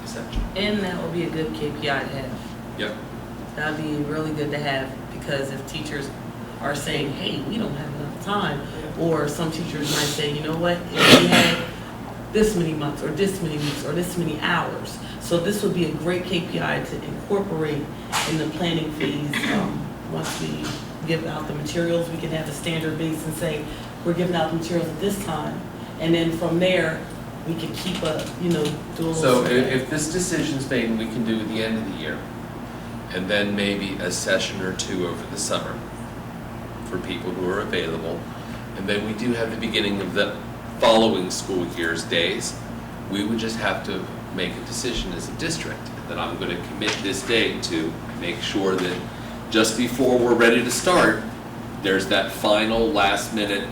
Essential. And that would be a good KPI to have. Yep. That'd be really good to have, because if teachers are saying, hey, we don't have enough time, or some teachers might say, you know what, if we had this many months, or this many weeks, or this many hours. So this would be a great KPI to incorporate in the planning phase. Once we give out the materials, we can have a standard base and say, we're giving out the materials at this time. And then from there, we can keep a, do a little. So if this decision's made, we can do at the end of the year, and then maybe a session or two over the summer for people who are available. And then we do have the beginning of the following school year's days. We would just have to make a decision as a district that I'm going to commit this day to make sure that just before we're ready to start, there's that final last minute,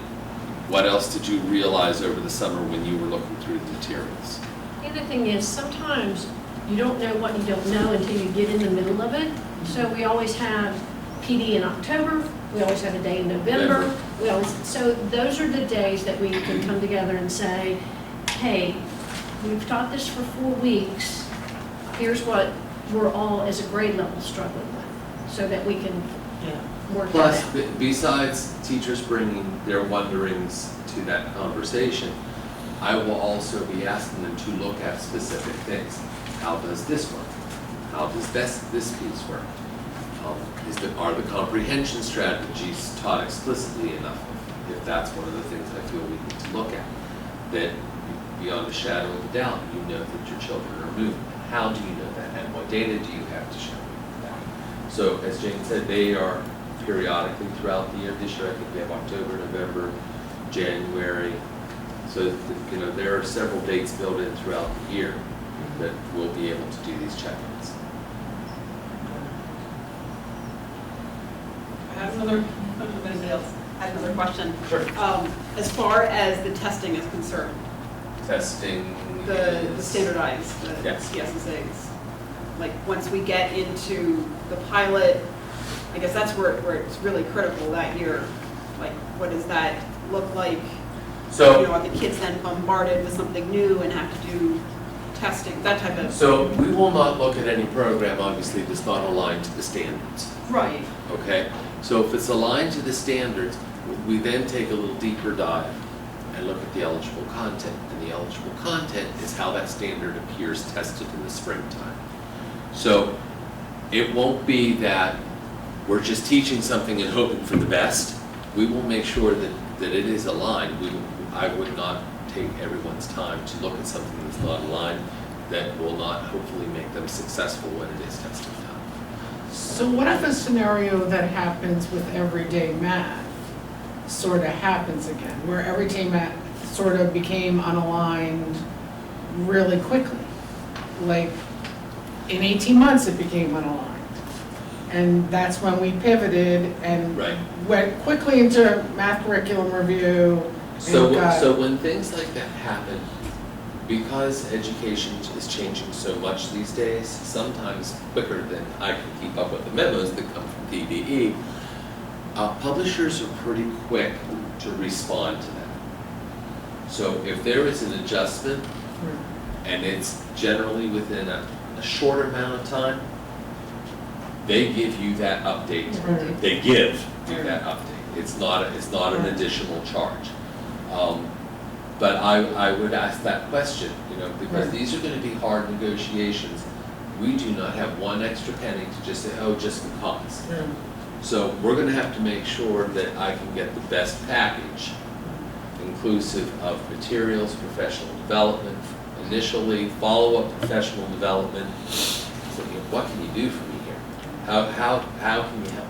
what else did you realize over the summer when you were looking through the materials? The other thing is, sometimes you don't know what you don't know until you get in the middle of it. So we always have PD in October, we always have a day in November, so those are the days that we can come together and say, hey, we've taught this for 4 weeks, here's what we're all as a grade level struggling with, so that we can work Plus, that out. besides teachers bringing their wonderings to that conversation, I will also be asking them to look at specific things. How does this work? How does this piece work? Are the comprehension strategies taught explicitly enough? If that's one of the things I feel we need to look at, that beyond a shadow of a doubt, you know that your children are moving. How do you know that? And what data do you have to show me that? So as Jane said, they are periodically throughout the year. This year I think we have October, November, January. So there are several dates built in throughout the year that we'll be able to do these check-ins. I have another, anybody else? I have another question. Sure. As far as the testing is concerned, Testing the is- standardized, the Yes. PSSAs, like, once we get into the pilot, I guess that's where it's really critical that year. Like, what does that look like? So, Are the kids then bombarded with something new and have to do testing, that type of? so we will not look at any program, obviously, that's not aligned to the standards, Right. okay? So if it's aligned to the standards, we then take a little deeper dive and look at the eligible content. And the eligible content is how that standard appears tested in the springtime. So it won't be that we're just teaching something and hoping for the best. We will make sure that it is aligned. I would not take everyone's time to look at something that's not aligned, that will not hopefully make them successful when it is tested done. So what if a scenario that happens with everyday math sort of happens again, where everyday math sort of became unaligned really quickly? Like, in 18 months, it became unaligned. And that's when we pivoted and Right. went quickly into math curriculum review. and got- So when things like that happen, because education is changing so much these days, sometimes quicker than I can keep up with the memos that come from PBE, publishers are pretty quick to respond to that. So if there is an adjustment, and it's generally within a short amount of time, they give you that update. Right. They give you that update. It's not an additional charge. But I would ask that question, because Right. these are going to be hard negotiations. We do not have one extra penny to just say, oh, just because. Yeah. So we're going to have to make sure that I can get the best package, inclusive of materials, professional development, initially, follow-up professional development. So, you know, what can you do for me here? How can you help?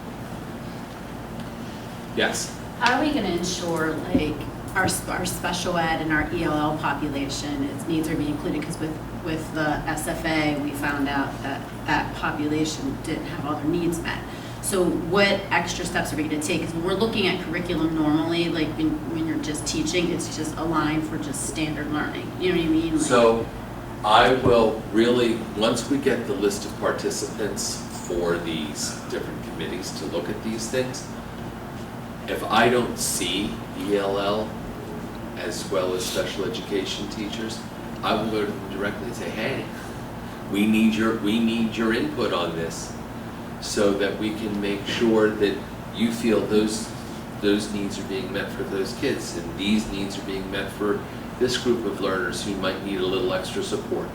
Yes? Are we gonna ensure like our special ed and our ELL population, its needs are being included? Because with the SFA, we found out that that population didn't have all their needs met. So what extra steps are we gonna take? Because when we're looking at curriculum normally, like when you're just teaching, it's just a line for just standard learning. You know what I mean? Like, So I will really, once we get the list of participants for these different committees to look at these things, if I don't see ELL as well as special education teachers, I will go to them directly and say, hey, we need your input on this so that we can make sure that you feel those needs are being met for those kids and these needs are being met for this group of learners who might need a little extra support.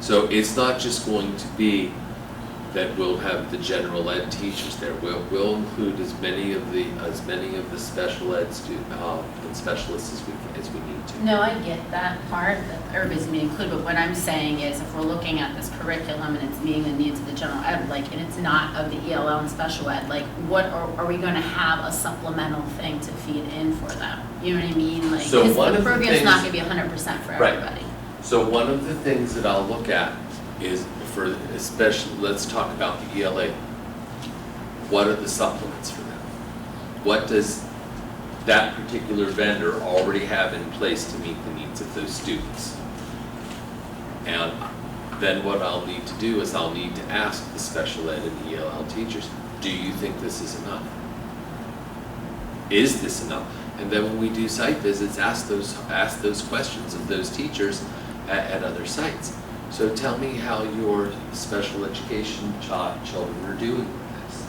So it's not just going to be that we'll have the general ed teachers there. We'll include as many of the special ed and specialists as we need to. no, I get that part, that everybody's gonna be included, but what I'm saying is if we're looking at this curriculum and it's meeting the needs of the general ed, like, and it's not of the ELL and special ed, like, what are we gonna have a supplemental thing to feed in for them? You know what I mean? Like, So because one the of the program's not things- gonna be 100% for Right. everybody. So one of the things that I'll look at is for especially, let's talk about the ELA. What are the supplements for them? What does that particular vendor already have in place to meet the needs of those students? And then what I'll need to do is I'll need to ask the special ed and ELL teachers, do you think this is enough? Is this enough? And then when we do site visits, ask those questions of those teachers at other sites. So tell me how your special education children are doing with this,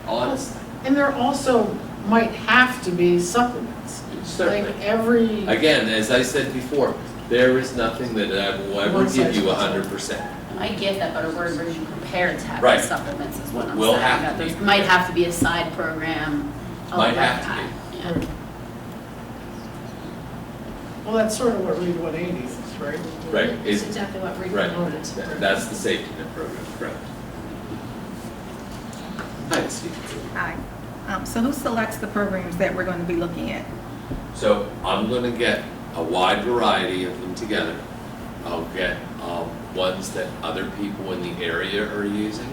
honestly. And there also might have to be supplements. Certainly. Like every, Again, as I said before, there is nothing that I will ever One give size you fits all. 100%. I get that, but we're being prepared to have Right. these supplements is what I'm Will saying. have That to be. there might have to be a side program. Might like have to that. Yeah. well, that's sort of what Read 180 is, right? Right. It's exactly what Read Right. 180 is. That's the safety net program, correct. Hi, Steve. Hi. So who selects the programs that we're going to be looking at? So I'm going to get a wide variety of them together. I'll get ones that other people in the area are using,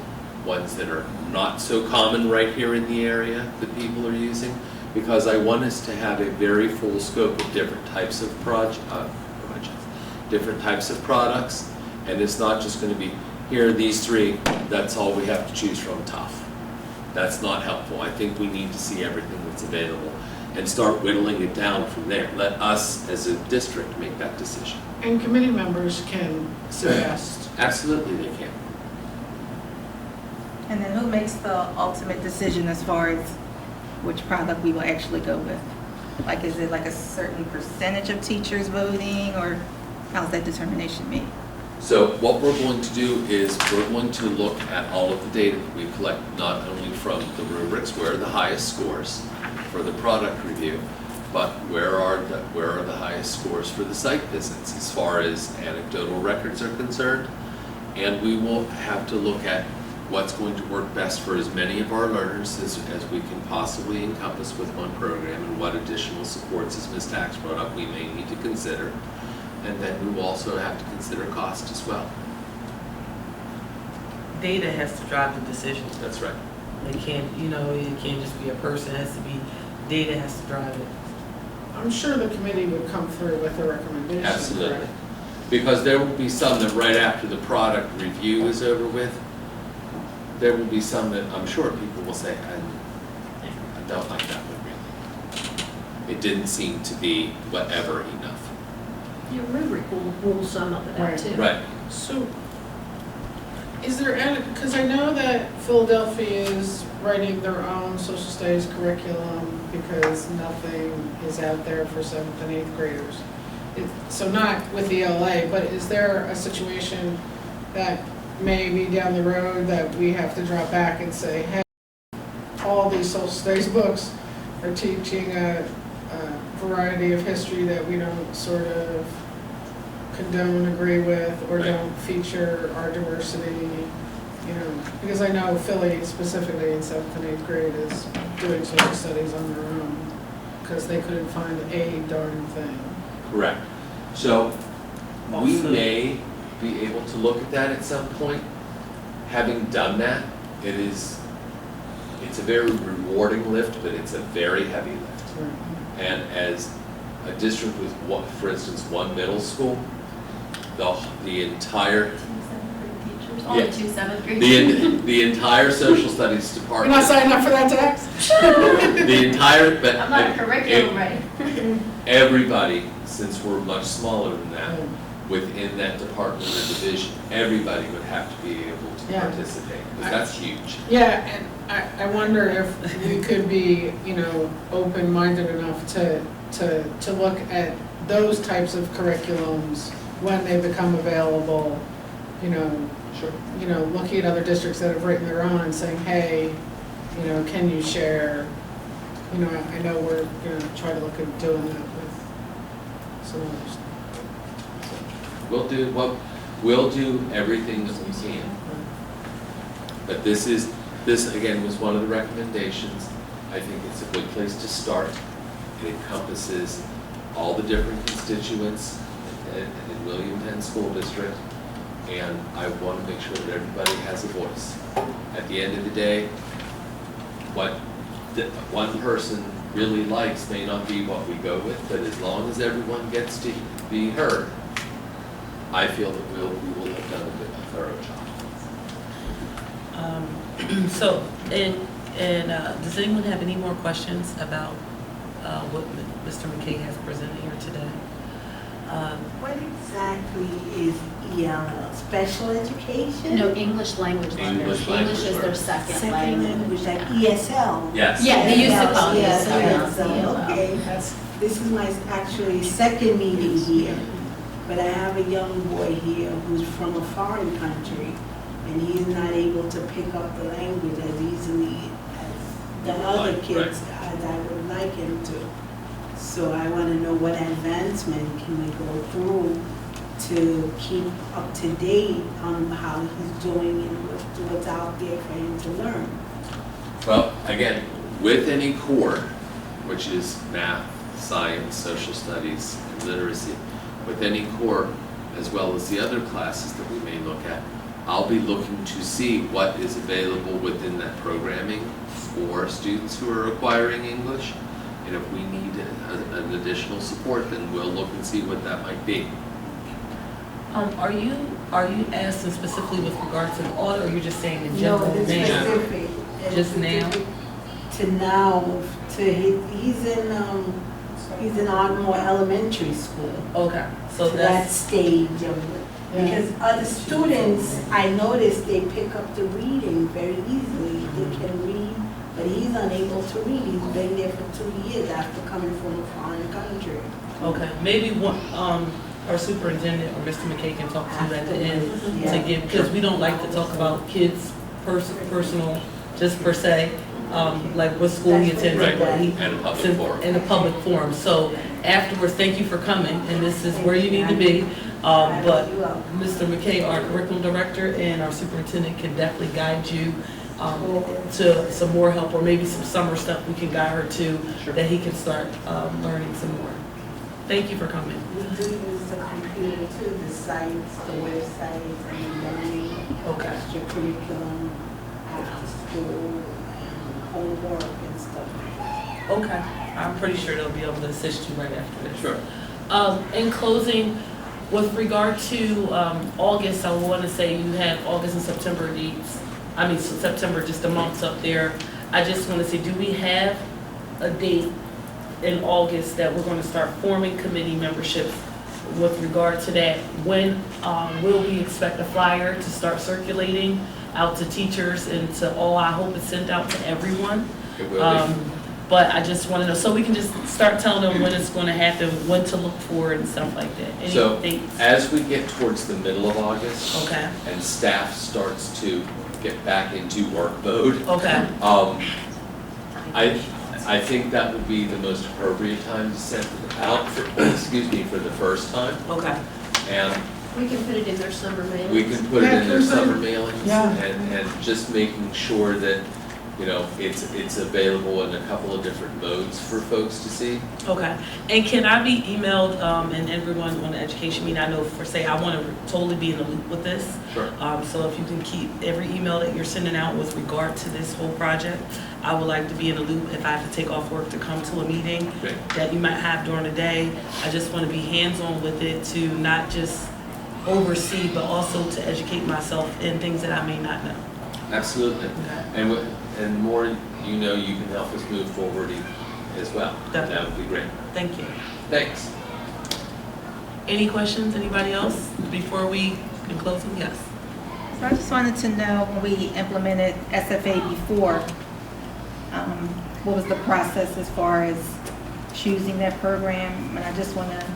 ones that are not so common right here in the area that people are using, because I want us to have a very full scope of different types of different types of products, and it's not just going to be, here are these three, that's all we have to choose from, tough. That's not helpful. I think we need to see everything that's available and start whittling it down from there. Let us, as a district, make that decision. And committee members can suggest. Absolutely, they can. And then who makes the ultimate decision as far as which product we will actually go with? Like, is it like a certain percentage of teachers voting, or how's that determination made? So what we're going to do is we're going to look at all of the data that we collect, not only from the rubrics, where are the highest scores for the product review, but where are the highest scores for the site visits as far as anecdotal records are concerned. And we will have to look at what's going to work best for as many of our learners as we can possibly encompass with one program, and what additional supports, as Ms. Tax brought up, we may need to consider. And then we will also have to consider cost as well. Data has to drive the decision. That's right. It can't, it can't just be a person, it has to be, data has to drive it. I'm sure the committee would come through with a recommendation. Absolutely. right? Because there will be some that right after the product review is over with, there will be some that I'm sure people will say, I don't like that one really. It didn't seem to be whatever enough. Your rubric will rule some of it out Right. too. Right. So, is there, because I know that Philadelphia is writing their own social studies curriculum because nothing is out there for 7th and 8th graders. So not with the LA, but is there a situation that maybe down the road that we have to drop back and say, hey, all these social studies books are teaching a variety of history that we don't sort of condone, agree with, or Right. don't feature our diversity, you know, because I know Philly specifically in 7th and 8th grade is doing social studies on their own, because they couldn't find a darn thing. Correct. So we Also- may be able to look at that at some point. Having done that, it's a very rewarding lift, but it's a very heavy lift. And as a district with, for instance, one middle school, the entire, Only Yeah. 2 7th graders. the entire social studies You're department. not signing up for that tax? The entire, but. I'm not a curriculum, right? Everybody, since we're much smaller than that, within that department or division, everybody would have to be able to Yeah. participate, because that's huge. Yeah, and I wonder if we could be, you know, open-minded enough to look at those types of curriculums when they become available, you know, Sure. you know, looking at other districts that have written their own and saying, hey, you know, can you share? You know, I know we're gonna try to look at doing that with some others. We'll do everything that we can. But this again was one of the recommendations. I think it's a good place to start. It encompasses all the different constituents in William Penn School District. And I want to make sure that everybody has a voice. At the end of the day, what one person really likes may not be what we go with, but as long as everyone gets to be heard, I feel that we will have done a thorough job. So, does anyone have any more questions about what Mr. McKay has presented here today? What exactly is ELL? Special education? No, English language learners. English language English is their learners. second language. Like ESL? Yes. Yeah, they used to call it ESL, ESL. okay. This is my actually second meeting here, but I have a young boy here who's from a foreign country, and he's not able to pick up the language as easily as the other Right, kids as I would like him to. So I want to know what advancement can we go through to keep up to date on how he's doing and what's out there for him to learn. Well, again, with any core, which is math, science, social studies, and literacy, with any core, as well as the other classes that we may look at, I'll be looking to see what is available within that programming for students who are acquiring English. And if we need an additional support, then we'll look and see what that might be. Are you asking specifically with regard to the audit, or you're just saying in No, general? it's now? specific. Just now? To now, he's in Ardmore Elementary School. Okay, so To that that's, stage of it. Because other students, I noticed they pick up the reading very easily. They can read, but he's unable to read. He's been there for 2 years after coming from a foreign country. okay, maybe our superintendent or Mr. McKay can talk to you at the end to Yeah. give, because we don't like to talk about kids' personal, just per se, like what school he attends Right, and what he. and a public forum. In a public forum. So afterwards, thank you for coming, and this is where you need to be. But Mr. McKay, our curriculum director, and our superintendent can definitely guide you to some more help, or maybe some summer stuff we can guide her to, Sure. that he can start learning some more. Thank you for coming. We do use the computer too, the sites, the websites, and the learning, Okay. extracurriculum, after school, and homework and stuff like that. Okay, I'm pretty sure they'll be able to assist you right after this. Sure. In closing, with regard to August, I want to say you have August and September dates. I mean, September, just the months up there. I just want to say, do we have a date in August that we're going to start forming committee memberships with regard to that? When will we expect a flyer to start circulating out to teachers and to all? I hope it's sent out to everyone. It will be. But I just want to know, so we can just start telling them when it's going to happen, when to look for it and stuff like that. Any So dates? as we get towards the middle of August Okay, and staff starts to get back into work mode, okay, I think that would be the most appropriate time to send it out for, for the first time. okay, And We can put it in their summer mailings. we can put it in their Yeah, summer mailings Yeah. and just making sure that, you know, it's available in a couple of different modes for folks to see. Okay, and can I be emailed, and everyone on the education meeting, I know for say, I want to totally be in the loop with this. Sure. So if you can keep every email that you're sending out with regard to this whole project, I would like to be in the loop if I have to take off work to come to a meeting Great. that you might have during the day. I just want to be hands-on with it to not just oversee, but also to educate myself in things that I may not know. Absolutely. Okay. And more, you know, you can help us move forward as well. Definitely. That would be great. Thank you. Thanks. Any questions, anybody else, before we can close them? Yes. So I just wanted to know, when we implemented SFA before, what was the process as far as choosing that program? And I just want to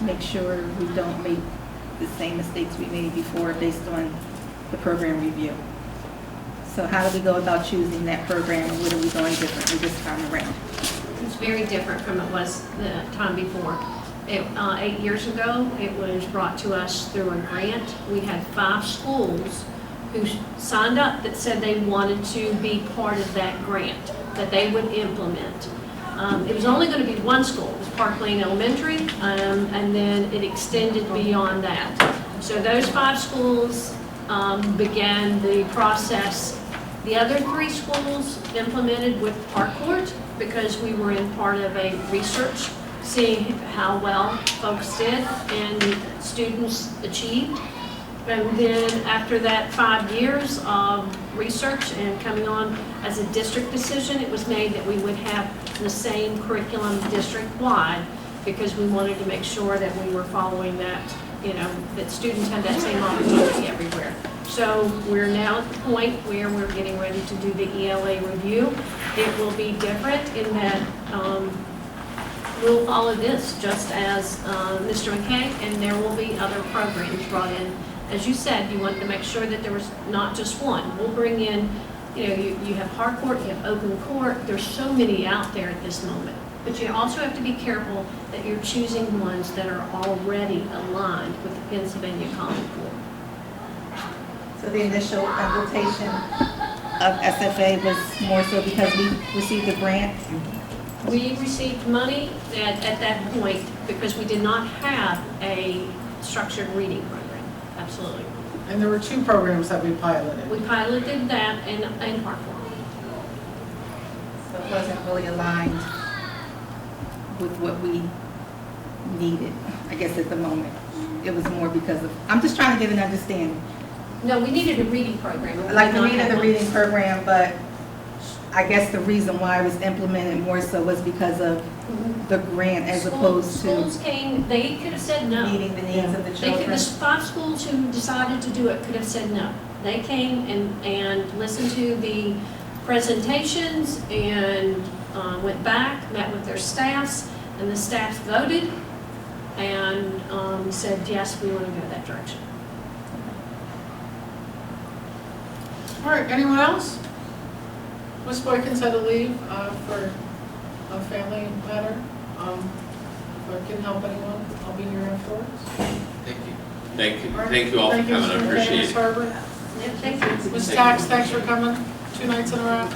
make sure we don't make the same mistakes we made before based on the program review. So how do we go about choosing that program, and what are we doing differently this time around? It's very different from it was the time before. 8 years ago, it was brought to us through a grant. We had 5 schools who signed up that said they wanted to be part of that grant, that they would implement. It was only going to be one school, it was Park Lane Elementary, and then it extended beyond that. So those 5 schools began the process. The other 3 schools implemented with Parkport because we were in part of a research, seeing how well folks did and students achieved. And then after that 5 years of research and coming on as a district decision, it was made that we would have the same curriculum district-wide because we wanted to make sure that we were following that, you know, that students had that same opportunity everywhere. So we're now at the point where we're getting ready to do the ELA review. It will be different in that we'll follow this just as Mr. McKay, and there will be other programs brought in. As you said, you wanted to make sure that there was not just one. We'll bring in, you know, you have hardcourt, you have open court. There's so many out there at this moment. But you also have to be careful that you're choosing ones that are already aligned with the Pennsylvania Common Core. So the initial implementation of SFA was more so because we received a grant? We received money at that point because we did not have a structured reading program. Absolutely. And there were 2 programs that we piloted. We piloted that in Hartford. So it wasn't really aligned with what we needed, I guess, at the moment. It was more because of, I'm just trying to get an understanding. No, we needed a reading program. and we Like, did we not needed have the one. reading program, but I guess the reason why it was implemented more so was because of the grant as opposed to Schools came, they could have said no. meeting the needs of the The children. 5 schools who decided to do it could have said no. They came and listened to the presentations and went back, met with their staffs, and the staffs voted and said, yes, we want to go that direction. All right, anyone else? Ms. Boykins had to leave for a family matter. If I can help anyone, I'll be here afterwards. Thank you. Thank you. All right. Thank you all for Thank you, coming. I Mr. McKay, appreciate Ms. it. Harper. Yeah, thank you. Ms. Tax, thanks for coming 2 nights in a row.